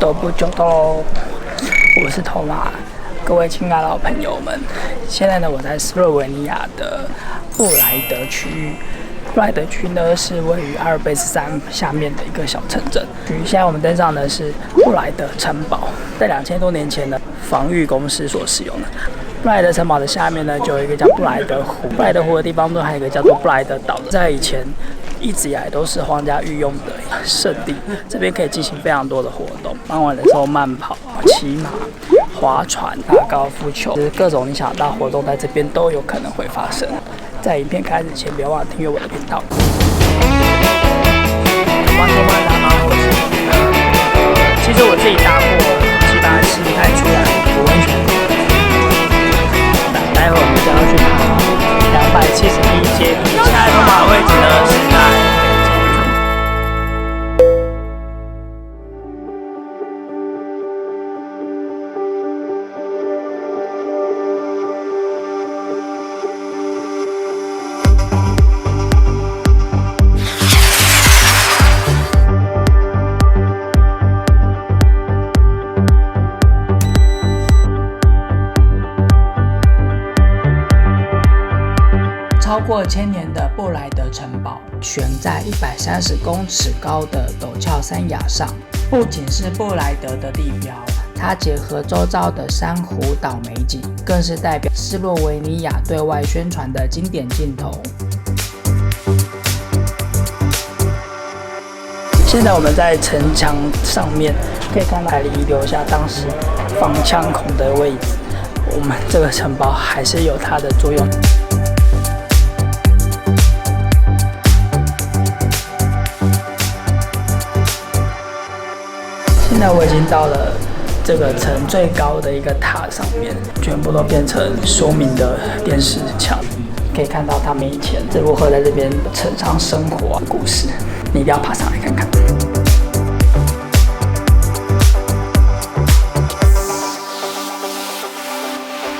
走不久的喽，我是头马，各位亲爱的老朋友们，现在呢我在斯洛维尼亚的布莱德区域。布莱德区呢是位于阿尔卑斯山下面的一个小城镇。现在我们登上的是布莱德城堡，在2000多年前的防御工事所使用的。布莱德城堡的下面呢，就有一个叫布莱德湖。布莱德湖的地方中还有一个叫做布莱德岛，在以前一直以来都是皇家御用的圣地。这边可以进行非常多的活动，傍晚的时候慢跑、骑马、划船、打高尔夫球，各种你想到活动在这边都有可能会发生。在影片开始前，别忘了订阅我的频道。其实我自己搭过，基本上吃不太出来有温泉。待会我们就要去爬271阶梯，现在通马的位置呢是在。超过1000年的布莱德城堡悬在130公尺高的陡峭山崖上，不仅是布莱德的地标，它结合周遭的珊瑚岛美景，更是代表斯洛维尼亚对外宣传的经典镜头。现在我们在城墙上面可以看到海里遗留下当时放枪孔的位置，我们这个城堡还是有它的作用。现在我已经到了这个城最高的一个塔上面，全部都变成说明的电视墙，可以看到他们以前是如何在这边城上生活的故事，你一定要爬上来看看。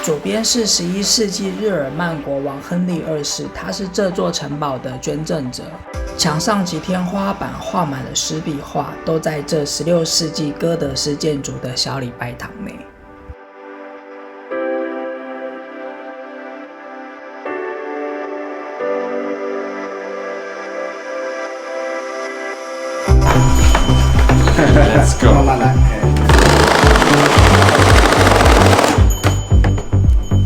左边是11世纪日耳曼国王亨利2世，他是这座城堡的捐赠者。墙上及天花板画满了湿壁画，都在这16世纪哥德式建筑的小礼拜堂内。Let's go. 慢慢来。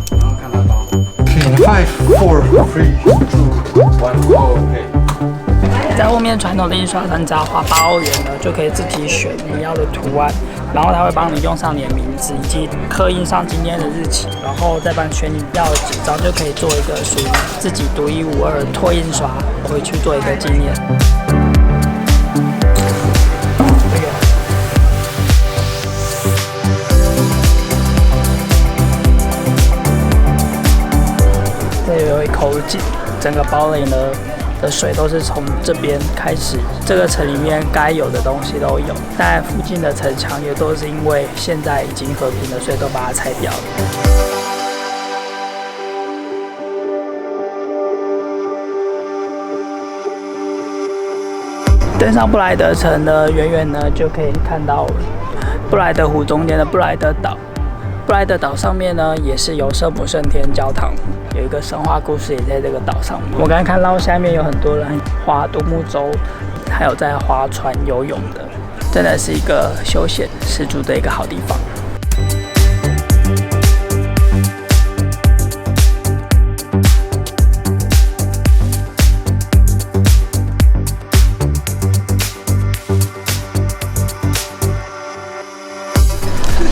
然后看它包。5, 4, 3, 2, 1, OK。在后面传统的印刷山楂花8欧元呢，就可以自己选你要的图案，然后它会帮你用上你的名字以及刻印上今天的日期，然后再帮你选你要的纸张，就可以做一个属于自己独一无二的拓印刷，回去做一个纪念。这有一口井，整个堡垒呢的水都是从这边开始，这个城里面该有的东西都有，但附近的城墙也都是因为现在已经和平了，所以都把它拆掉了。登上布莱德城呢，远远呢就可以看到布莱德湖中间的布莱德岛。布莱德岛上面呢，也是有圣母圣天教堂，有一个神话故事也在这个岛上面。我刚才看到下面有很多人划独木舟，还有在划船游泳的，真的是一个休闲十足的一个好地方。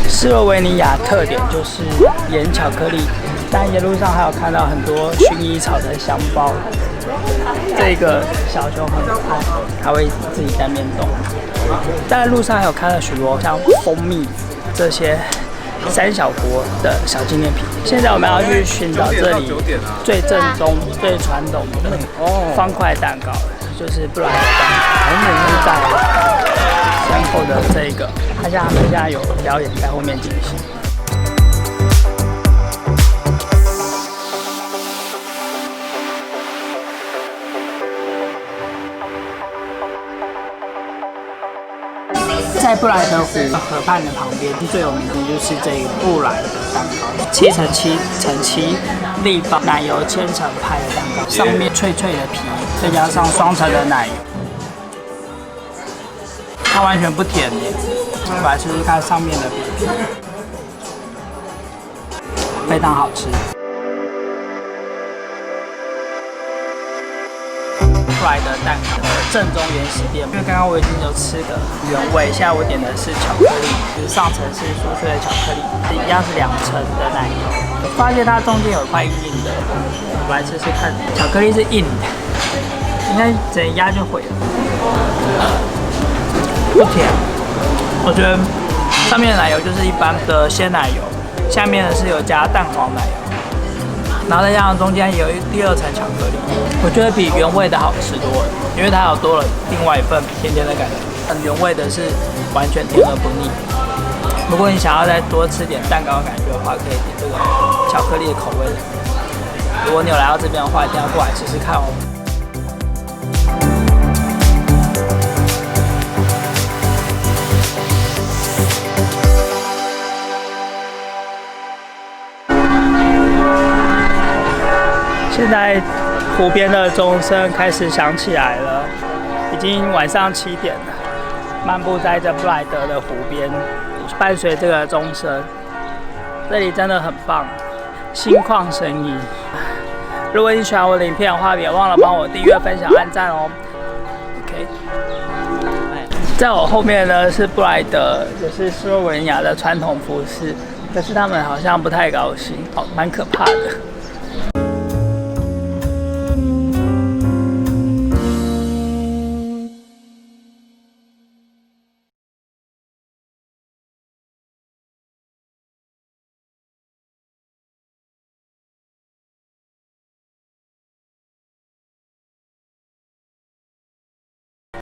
斯洛维尼亚特点就是盐巧克力，但沿路上还有看到很多薰衣草的香包。这个小熊很可爱，它会自己在面动。在路上还有看到许多像蜂蜜这些3小国的小纪念品。现在我们要去寻找这里最正宗、最传统的方块蛋糕，就是布莱德蛋糕。在身后的这个，他们现在有表演在后面进行。在布莱德湖河畔的旁边，最有名的就是这个布莱德蛋糕，7x7x7立方奶油千层派的蛋糕，上面脆脆的皮，再加上双层的奶油，它完全不甜耶。我来试试看上面的皮，非常好吃。布莱德蛋糕的正宗原始店，因为刚刚我已经有吃个原味，现在我点的是巧克力，就是上层是酥脆的巧克力，一样是2层的奶油。我发现它中间有一块硬硬的，我来试试看，巧克力是硬的，应该整压就毁了，不甜。我觉得上面的奶油就是一般的鲜奶油，下面的是有加蛋黄奶油。然后再加上中间有第2层巧克力，我觉得比原味的好吃多了，因为它有多了另外一份甜甜的感觉。原味的是完全甜而不腻。如果你想要再多吃点蛋糕感觉的话，可以点这个巧克力的口味的。如果你有来到这边的话，一定要过来试试看哦。现在湖边的钟声开始响起来了，已经晚上7点了。漫步在这布莱德的湖边，伴随这个钟声，这里真的很棒，心旷神怡。如果你喜欢我的影片的话，别忘了帮我订阅、分享、按赞哦。OK， 在我后面呢是布莱德，也是斯洛文尼亚的传统服饰，可是他们好像不太高兴，蛮可怕的。